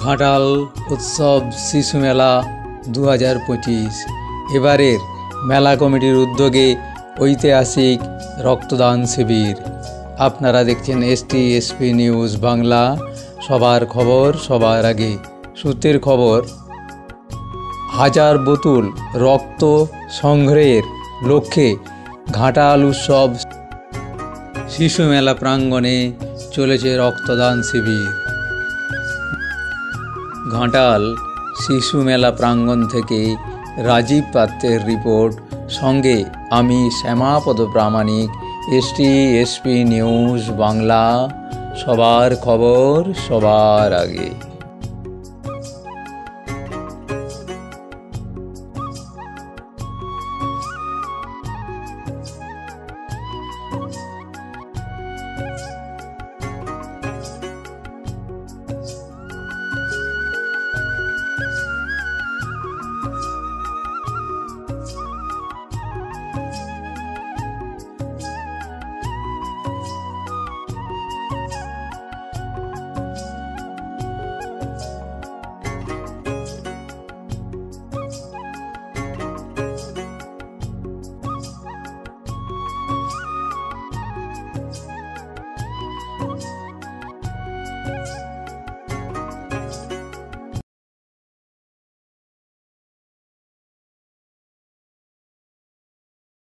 ঘাটাল উৎসব শিশু মেলা 2025 এবারের মেলা কমিটির উদ্যোগে ঐতিহাসিক রক্তদান শিবির। আপনারা দেখছেন STSP নিউজ বাংলা, সবার খবর সবার আগে। সূত্রের খবর, 1000 বোতল রক্ত সংগ্রহের লক্ষ্যে ঘাটাল উৎসব শিশু মেলা প্রাঙ্গণে চলেছে রক্তদান শিবির। ঘাটাল শিশু মেলা প্রাঙ্গণ থেকে রাজীব পাত্রের রিপোর্ট, সঙ্গে আমি শ্যামাপদ প্রামাণিক, STSP নিউজ বাংলা, সবার খবর সবার আগে।